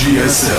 GSL.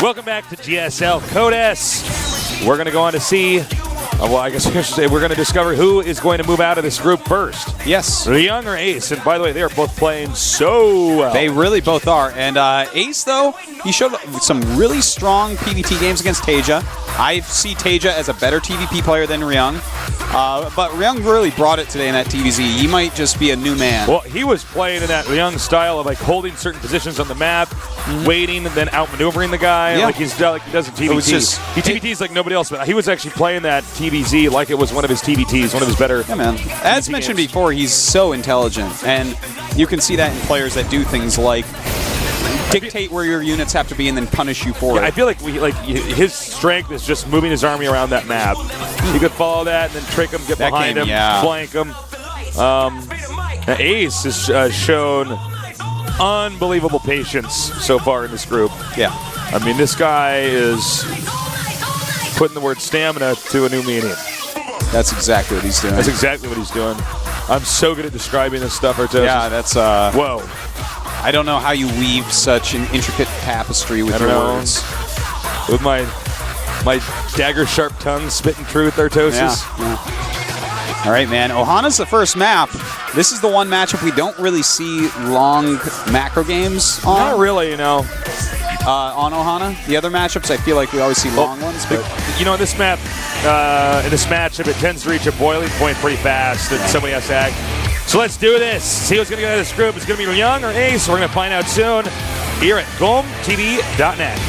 Welcome back to GSL Code S. We're going to go on to see, well, I guess I should say we're going to discover who is going to move out of this group first. Yes. Ryung or Ace. And by the way, they are both playing so well. They really both are. And Ace, though, he showed some really strong PvT games against Taeja. I see Taeja as a better TVP player than Ryung. But Ryung really brought it today in that TVZ. He might just be a new man. Well, he was playing in that Ryung style of like holding certain positions on the map, waiting, and then outmaneuvering the guy like he does in TVT. He TVTs like nobody else, but he was actually playing that TVZ like it was one of his TVTs, one of his better. Yeah, man. As mentioned before, he's so intelligent, and you can see that in players that do things like dictate where your units have to be and then punish you for it. I feel like his strength is just moving his army around that map. You could follow that and then trick him, get behind him, flank him. Ace has shown unbelievable patience so far in this group. Yeah. I mean, this guy is putting the word stamina to a new meaning. That's exactly what he's doing. That's exactly what he's doing. I'm so good at describing this stuff, Artosis. Yeah, that's... Whoa. I don't know how you weave such an intricate tapestry with your words. With my dagger sharp tongue spitting truth, Artosis. Yeah. All right, man. Ohana's the first map. This is the one matchup we don't really see long macro games on. Not really, you know. On Ohana. The other matchups, I feel like we always see long ones. But you know, in this map, in this matchup, it tends to reach a boiling point pretty fast, and somebody has to act. So let's do this. See who's going to get out of this group. It's going to be Ryung or Ace. We're going to find out soon here at GOMTV.net.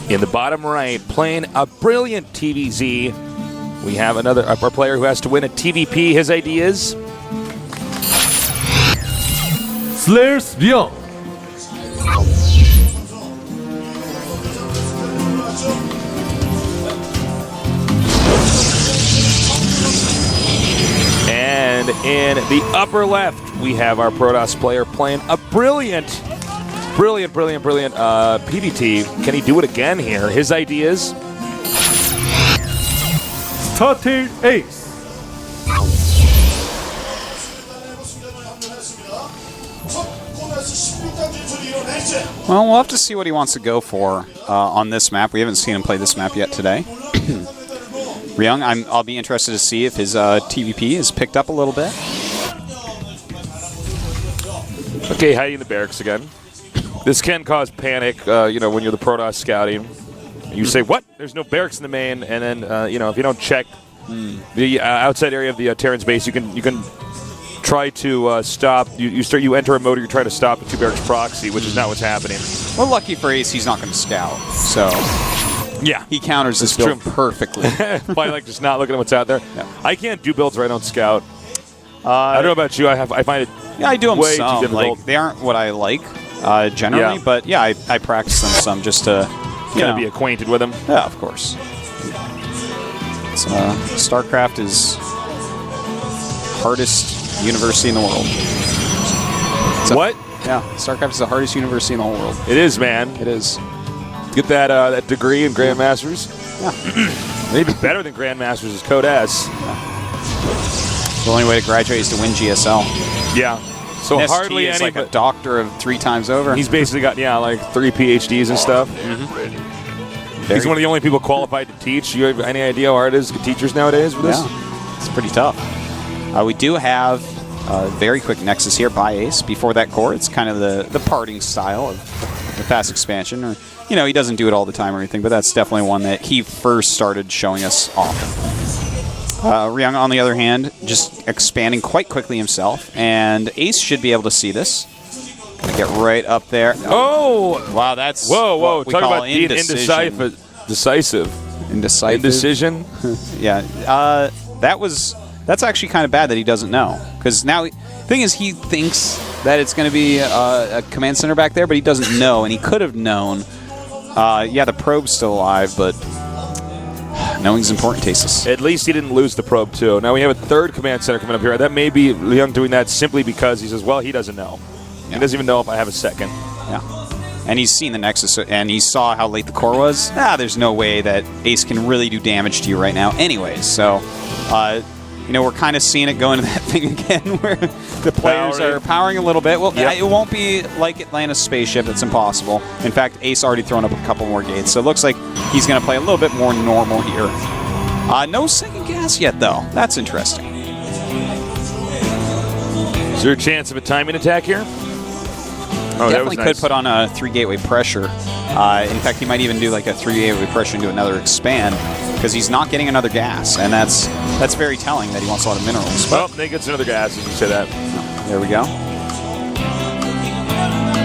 In the bottom right, playing a brilliant TVZ, we have another upper player who has to win a TVP. His ideas. Slayers Ryung. And in the upper left, we have our Protoss player playing a brilliant PvT. Can he do it again here? His ideas. Starting Ace. well, we'll have to see what he wants to go for on this map. We haven't seen him play this map yet today. Ryung, I'll be interested to see if his TVP is picked up a little bit. Okay, hiding in the barracks again. This can cause panic, you know, when you're the Protoss scouting. You say, what? There's no barracks in the main, and then, you know, if you don't check the outside area of the Terran's base, you can try to stop. You enter a mode where you try to stop a 2 barracks proxy, which is not what's happening. Well, lucky for Ace, he's not going to scout, so yeah, he counters this build perfectly. By like just not looking at what's out there. Yeah. I can't do builds where I don't scout. I don't know about you. I find it yeah, I do them way some. too difficult. Like, they aren't what I like generally, but yeah, I practice them some just to be acquainted with them. Yeah, of course. It's, StarCraft is hardest university in the world. What? Yeah, StarCraft is the hardest university in the whole world. It is, man. It is. Get that degree in Grandmasters. Yeah. Maybe better than Grandmasters is Code S. The only way to graduate is to win GSL. Yeah. So ST hardly is any. like a doctor of 3 times over. He's basically got like 3 PhDs and stuff. He's one of the only people qualified to teach. You have any idea how hard it is to get teachers nowadays with this? Yeah, it's pretty tough. We do have a very quick Nexus here by Ace. Before that core, it's kind of the parting style of the fast expansion. Or, you know, he doesn't do it all the time or anything, but that's definitely one that he first started showing us often. Ryung, on the other hand, just expanding quite quickly himself, and Ace should be able to see this. Gonna get right up there. Oh! Wow, that's Whoa! what we Talk call about being indecision. decisive. Indecision. Yeah, that's actually kind of bad that he doesn't know, because now the thing is he thinks that it's going to be a command center back there, but he doesn't know, and he could have known. Yeah, the probe's still alive, but knowing's important, Tasis. At least he didn't lose the probe too. Now we have a third command center coming up here. That may be Ryung doing that simply because he says, well, he doesn't know. Yeah. He doesn't even know if I have a second. Yeah. And he's seen the Nexus, and he saw how late the core was. There's no way that Ace can really do damage to you right now anyways. So, we're kind of seeing it go into that thing again where the players are powering a little bit. Well, It won't be like Atlanta's spaceship. It's impossible. In fact, Ace already thrown up a couple more gates, so it looks like he's going to play a little bit more normal here. No second gas yet, though. That's interesting. Is there a chance of a timing attack here? Oh, definitely that was nice. could put on a 3-gateway pressure. In fact, he might even do like a 3-gateway pressure into another expand, because he's not getting another gas, and that's very telling that he wants a lot of minerals. Well, then he gets another gas, as you say that. There we go.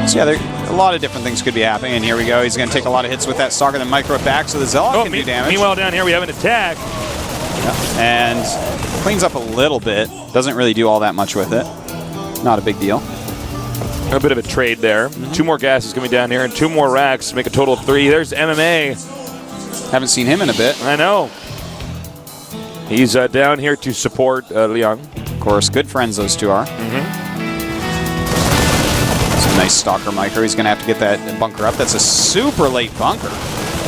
So yeah, a lot of different things could be happening, and here we go. He's going to take a lot of hits with that Stalker, then micro it back, so the Zealot can do damage. Meanwhile, down here we have an attack. And cleans up a little bit. Doesn't really do all that much with it. Not a big deal. A bit of a trade there. 2 more gases coming down here, and 2 more racks make a total of 3. There's MMA. Haven't seen him in a bit. I know. He's down here to support Ryung. Of course, good friends those two are. It's a nice Stalker micro. He's going to have to get that bunker up. That's a super late bunker.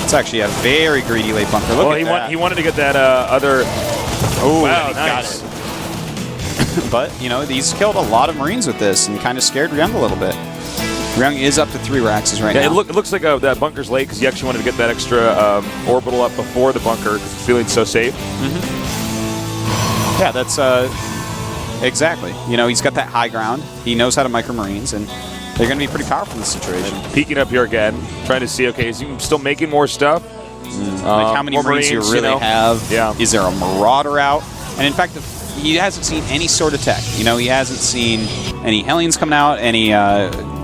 It's actually a very greedy late bunker. Look at that. He wanted to get that other... Oh, wow, he nice. got it. But, he's killed a lot of Marines with this and kind of scared Ryung a little bit. Ryung is up to 3 racks right now. It looks like that bunker's late because he actually wanted to get that extra orbital up before the bunker because he's feeling so safe. Yeah, that's exactly. He's got that high ground. He knows how to micro Marines, and they're going to be pretty powerful in this situation. Peeking up here again, trying to see, okay, is he still making more stuff? Like how many Marines you really have? Yeah. Is there a Marauder out? And in fact, he hasn't seen any sort of tech. He hasn't seen any Hellions coming out, any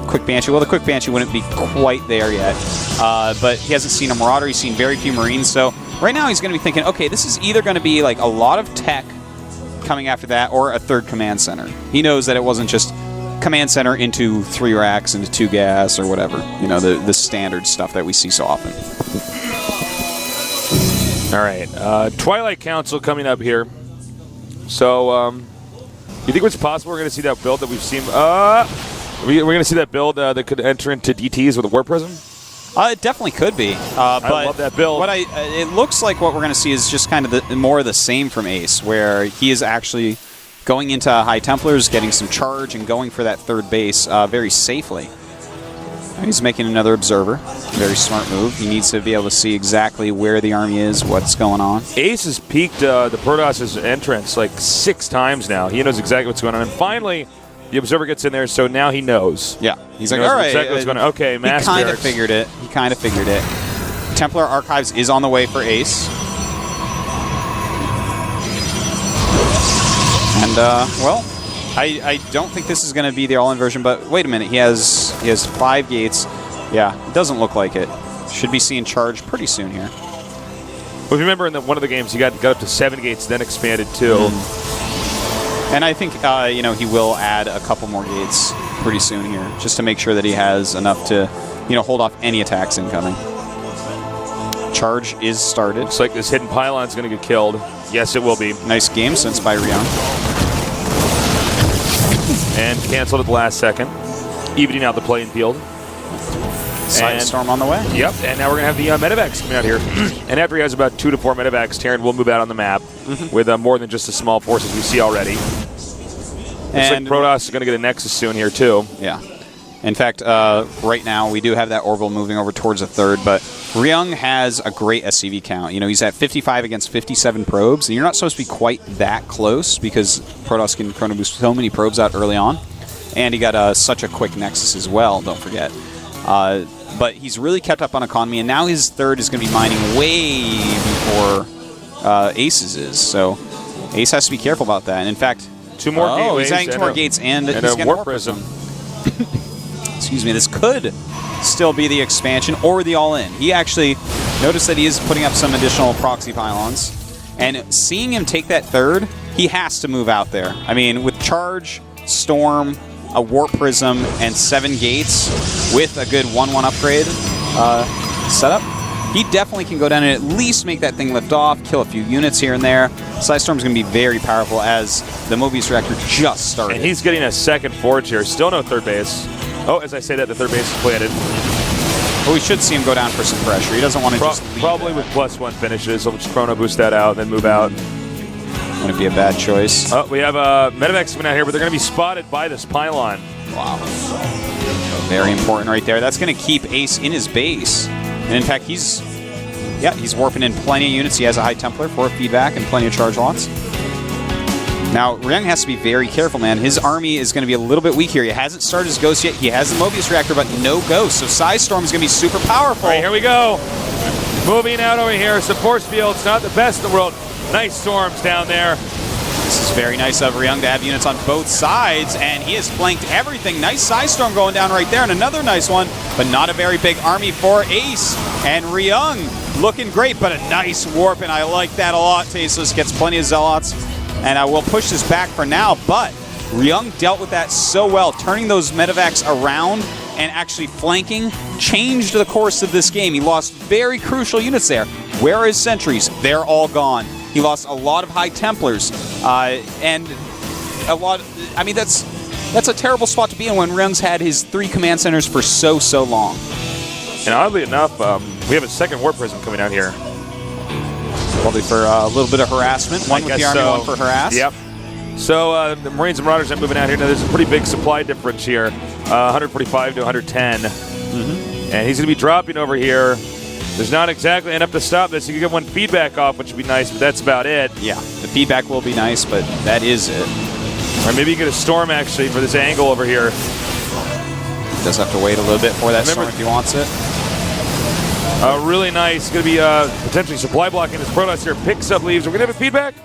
Quick Banshee. Well, the Quick Banshee wouldn't be quite there yet. But he hasn't seen a Marauder. He's seen very few Marines. So right now he's going to be thinking, okay, this is either going to be like a lot of tech coming after that or a third command center. He knows that it wasn't just command center into 3 racks, into 2 gas, or whatever. The standard stuff that we see so often. All right. Twilight Council coming up here. So, you think it's possible we're going to see that build that we've seen? We're going to see that build that could enter into DTs with a Warp Prism? It definitely could be. I love that build. It looks like what we're going to see is just kind of more of the same from Ace, where he is actually going into High Templars, getting some charge, and going for that third base very safely. He's making another Observer. Very smart move. He needs to be able to see exactly where the army is, what's going on. Ace has peaked the Protoss' entrance like 6 times now. He knows exactly what's going on. And finally, the Observer gets in there, so now he knows. Yeah. He's like, knows all right. Exactly what's going on. Okay, mass He kind of barracks. figured it. Templar Archives is on the way for Ace. And, I don't think this is going to be the all-in version, but wait a minute. He has 5 gates. Yeah, it doesn't look like it. Should be seeing charge pretty soon here. Well, if you remember in one of the games, he got up to 7 gates, then expanded 2. And I think, he will add a couple more gates pretty soon here, just to make sure that he has enough to, hold off any attacks incoming. Charge is started. Looks like this hidden pylon's going to get killed. Yes, it will be. Nice game sense by Ryung. And canceled at the last second, evening out the playing field. Side Storm on the way. Yep, and now we're going to have the medevacs coming out here. And after he has about 2 to 4 medevacs, Terran will move out on the map with more than just the small forces we see already. Looks like Protoss is going to get a Nexus soon here, too. Yeah. In fact, right now, we do have that Orbital moving over towards a third, but Ryung has a great SCV count. He's at 55 against 57 probes, and you're not supposed to be quite that close because Protoss can chrono boost so many probes out early on. And he got such a quick Nexus as well, don't forget. But he's really kept up on economy, and now his third is going to be mining way before Ace's is. So Ace has to be careful about that. And in fact, 2 more gateways. He's adding 2 more gates and he's a getting Warp Prism. Excuse me, this could still be the expansion or the all-in. He actually noticed that he is putting up some additional proxy pylons. And seeing him take that 3rd, he has to move out there. I mean, with Charge, Storm, a Warp Prism, and 7 gates with a good 1-1 upgrade setup, he definitely can go down and at least make that thing lift off, kill a few units here and there. Psystorm's going to be very powerful as the Mobius Reactor just started. And he's getting a 2nd Forge here. Still no 3rd base. Oh, as I say that, the 3rd base is planted. But we should see him go down for some pressure. He doesn't want to just leave probably with +1 finishes. So we'll just Chrono Boost that out and then move out. Wouldn't be a bad choice. Oh, we have Medivacs coming out here, but they're going to be spotted by this pylon. Wow. Very important right there. That's going to keep Ace in his base. And in fact, he's warping in plenty of units. He has a high Templar for feedback and plenty of charge lots. Now, Ryung has to be very careful, man. His army is going to be a little bit weak here. He hasn't started his Ghost yet. He has the Mobius Reactor, but no Ghost. So Psystorm is going to be super powerful. All right, here we go. Moving out over here. Support field. It's not the best in the world. Nice storms down there. This is very nice of Ryung to have units on both sides, and he has flanked everything. Nice Psystorm going down right there, and another nice one, but not a very big army for Ace. And Ryung looking great, but a nice warp, and I like that a lot. Tasteless gets plenty of Zealots, and I will push this back for now, but Ryung dealt with that so well, turning those Medivacs around and actually flanking changed the course of this game. He lost very crucial units there. Where are his sentries? They're all gone. He lost a lot of high Templars, and a lot. I mean, that's a terrible spot to be in when Ryung's had his 3 command centers for so long. And oddly enough, we have a 2nd Warp Prism coming out here. Probably for a little bit of harassment. One with the army, one for harass. Yep. So the Marines and Marauders are moving out here. Now there's a pretty big supply difference here, 145 to 110, and he's going to be dropping over here. There's not exactly enough to stop this. You can get 1 feedback off, which would be nice, but that's about it. Yeah, the feedback will be nice, but that is it. Or maybe you get a Storm, actually, for this angle over here. Does have to wait a little bit for that Storm if he wants it. Really nice. Going to be potentially supply blocking. This Protoss here picks up leaves. Are we going to have a feedback?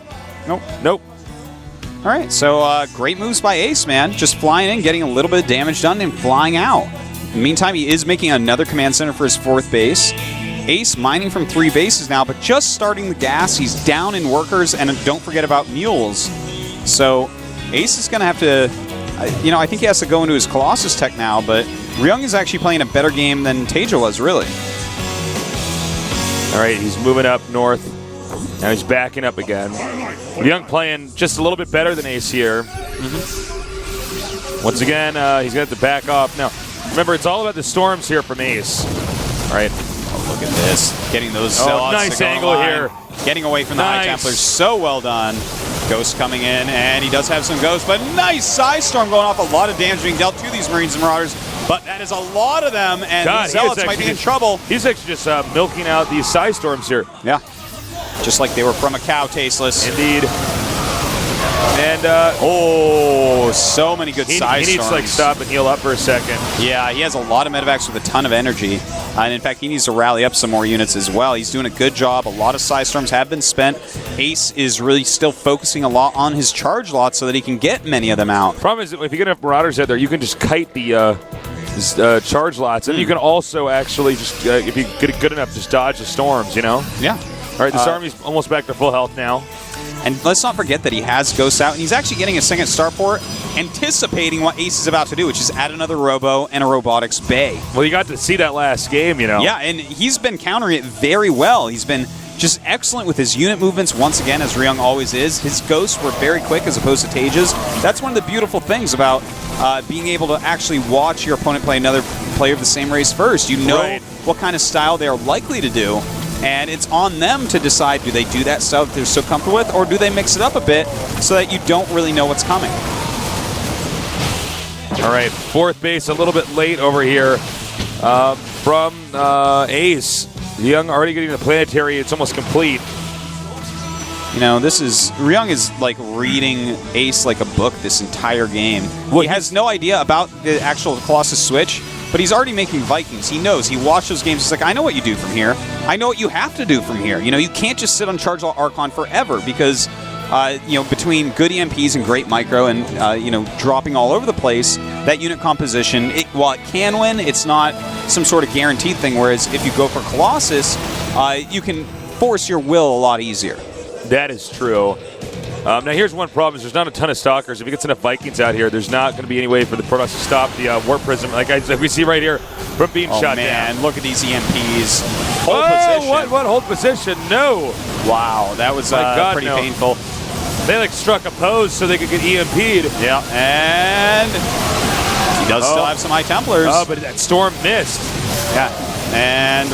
Nope. Nope. All right, so great moves by Ace, man. Just flying in, getting a little bit of damage done, and flying out. In the meantime, he is making another command center for his 4th base. Ace mining from 3 bases now, but just starting the gas. He's down in workers, and don't forget about mules. So Ace is going to have to, I think he has to go into his Colossus tech now, but Ryung is actually playing a better game than Teja was, really. All right, he's moving up north. Now he's backing up again. Ryung playing just a little bit better than Ace here. Once again, he's going to have to back off. Now, remember, it's all about the storms here from Ace. All right. Oh, look at this. Getting those Zealots nice angle here. Getting away from the High Templars. So well done. Ghost coming in, and he does have some Ghosts, but nice Psystorm going off. A lot of damage being dealt to these Marines and Marauders, but that is a lot of them, and these Zealots might be in trouble. He's actually just milking out these Psystorms here. Yeah. Just like they were from a cow, Tasteless. Indeed. And, so many good Psystorms. He needs to, stop and heal up for a second. Yeah, he has a lot of Medivacs with a ton of energy. And, in fact, he needs to rally up some more units as well. He's doing a good job. A lot of Psystorms have been spent. Ace is really still focusing a lot on his charge lots so that he can get many of them out. Problem is, if you get enough Marauders out there, you can just kite the charge lots. And you can also actually just, if you get it good enough, just dodge the storms, Yeah. All right, this army's almost back to full health now. And let's not forget that he has Ghosts out, and he's actually getting a 2nd starport, anticipating what Ace is about to do, which is add another Robo and a Robotics Bay. Well, you got to see that last game, Yeah, and he's been countering it very well. He's been just excellent with his unit movements, once again, as Ryung always is. His Ghosts were very quick as opposed to Teja's. That's one of the beautiful things about being able to actually watch your opponent play another player of the same race first. You know what kind of style they're likely to do. And it's on them to decide, do they do that stuff they're so comfortable with, or do they mix it up a bit so that you don't really know what's coming? All right, 4th base a little bit late over here from Ace. Ryung already getting the planetary. It's almost complete. Ryung is like reading Ace like a book this entire game. Well, he has no idea about the actual Colossus switch, but he's already making Vikings. He knows. He watched those games. He's like, I know what you do from here. I know what you have to do from here. You can't just sit on Charge Law Archon forever because between good EMPs and great micro and, dropping all over the place, that unit composition, while it can win, it's not some sort of guaranteed thing, whereas if you go for Colossus, you can force your will a lot easier. That is true. Now, here's one problem: is there's not a ton of stalkers. If he gets enough Vikings out here, there's not going to be any way for the Protoss to stop the Warp Prism, like we see right here, from being shot down. Look at these EMPs. Hold position. position. What hold position? No. Wow, that was pretty painful. They struck a pose so they could get EMP'd. Yeah, and he does still have some High Templars. Oh, but that storm missed. Yeah, and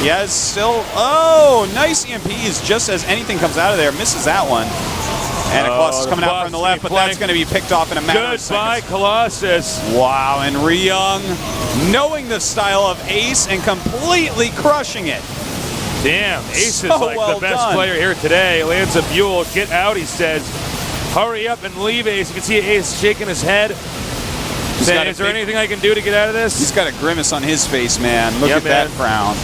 he has still. Oh, nice EMPs just as anything comes out of there. Misses that one. And a Colossus coming out from the left, but that's going to be picked off in a matter of seconds. Goodbye, Colossus. Wow, and Ryung knowing the style of Ace and completely crushing it. Damn, Ace is So like well the best done. player here today. Lands a Buell. Get out, he says. Hurry up and leave, Ace. You can see Ace shaking his head. Saying, is there anything I can do to get out of this? He's got a grimace on his face, man. Look at that frown.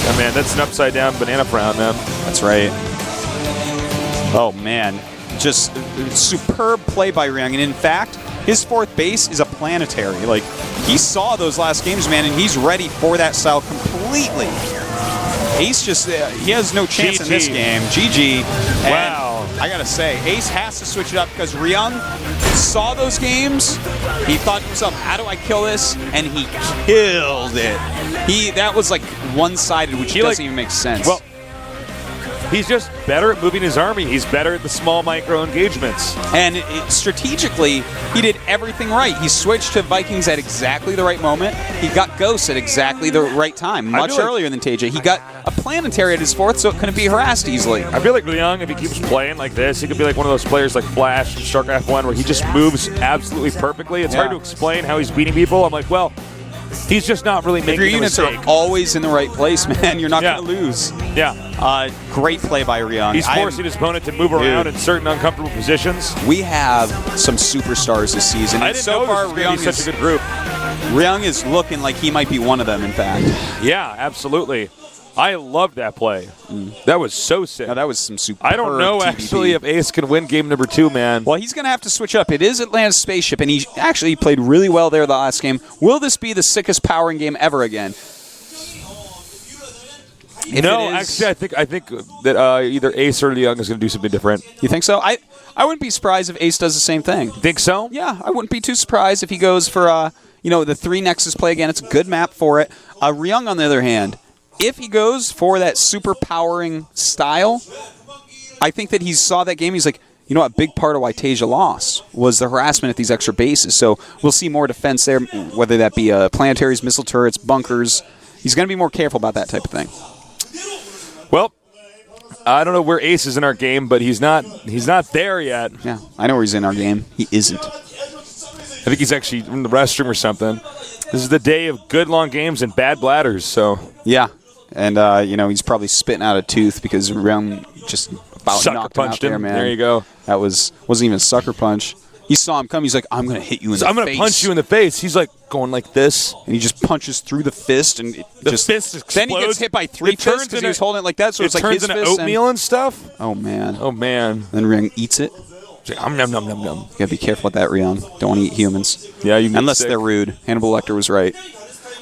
Yeah, man, that's an upside-down banana frown, man. That's right. Oh, man. Just superb play by Ryung. And in fact, his fourth base is a planetary. Like, he saw those last games, man, and he's ready for that style completely. Ace he has no chance in this game. GG. And wow. I gotta say, Ace has to switch it up because Ryung saw those games. He thought to himself, how do I kill this? And he killed it. That was like one-sided, which doesn't even make sense. Well, he's just better at moving his army. He's better at the small micro engagements. And strategically, he did everything right. He switched to Vikings at exactly the right moment. He got Ghosts at exactly the right time, much earlier than Teja. He got a planetary at his fourth, so it couldn't be harassed easily. I feel like Ryung, if he keeps playing like this, he could be like one of those players like Flash from StarCraft 1 where he just moves absolutely perfectly. It's hard to explain how he's beating people. I'm like, well, he's just not really making a mistake. If your units are always in the right place, man, you're not going to lose. Yeah. Great play by Ryung. He's forcing his opponent to move around in certain uncomfortable positions. We have some superstars this season. I didn't know this was going to be such a good group. Ryung is looking like he might be one of them, in fact. Yeah, absolutely. I loved that play. That was so sick. No, that was some superb I don't know, TVP. actually, if Ace can win game number 2, man. Well, he's going to have to switch up. It is Atlanta's spaceship, and he actually played really well there the last game. Will this be the sickest powering game ever again? No, actually, I think that either Ace or Ryung is going to do something different. You think so? I wouldn't be surprised if Ace does the same thing. Think so? Yeah, I wouldn't be too surprised if he goes for the 3 Nexus play again. It's a good map for it. Ryung, on the other hand, if he goes for that super powering style, I think that he saw that game. He's like, you know what? A big part of why Teja lost was the harassment at these extra bases. So we'll see more defense there, whether that be planetaries, missile turrets, bunkers. He's going to be more careful about that type of thing. Well, I don't know where Ace is in our game, but he's not there yet. Yeah, I know where he's in our game. He isn't. I think he's actually in the restroom or something. This is the day of good long games and bad bladders, so. Yeah, and, he's probably spitting out a tooth because Ryung just about knocked him out there, man. There you go. That wasn't even a sucker punch. He saw him come. He's like, I'm going to hit you in the face. I'm going to punch you in the face. He's like going like this. And he just punches through the fist. And the fist explodes. Then he gets hit by 3 fists because he was holding it like that. So it's like his fist. It turns into oatmeal and stuff. Oh, man. Oh, man. Then Ryung eats it. Nom, nom, nom, nom, nom. You got to be careful with that, Ryung. Don't want to eat humans. Yeah, you unless they're rude. Hannibal Lecter was right.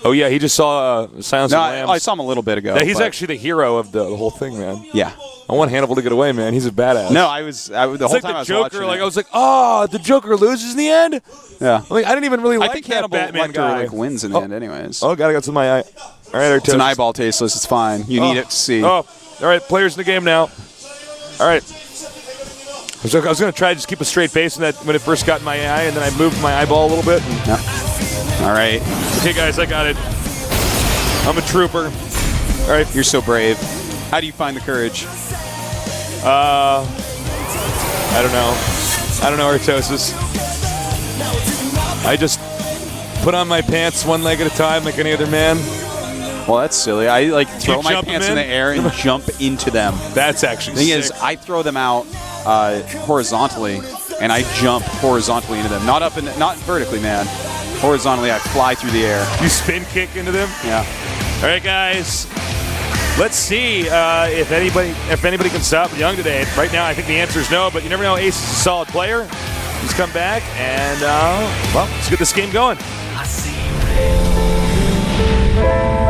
Oh, yeah, he just saw Silence of the Lambs. I saw him a little bit ago. Yeah, he's actually the hero of the whole thing, man. Yeah. I want Hannibal to get away, man. He's a badass. No, the whole time I was Joker, watching I was like, oh, the Joker loses in the end? Yeah. Like, I didn't even really like I think that Hannibal Batman Lecter guy. wins in the end anyways. Oh, gotta go to my eye. All right, it's an eyeball tasteless. It's fine. You need it to see. Oh, all right, players in the game now. All right. I was going to try to just keep a straight face when it first got in my eye, and then I moved my eyeball a little bit. Yeah. All right. Okay, guys, I got it. I'm a trooper. All right. You're so brave. How do you find the courage? I don't know, Artosis. I just put on my pants one leg at a time like any other man. Well, that's silly. I throw my pants in the air and jump into them. That's actually sick. The thing is, I throw them out horizontally, and I jump horizontally into them. Not vertically, man. Horizontally, I fly through the air. You spin kick into them? Yeah. All right, guys. Let's see if anybody can stop Ryung today. Right now, I think the answer is no, but you never know. Ace is a solid player. He's come back, and well, let's get this game going. I see red.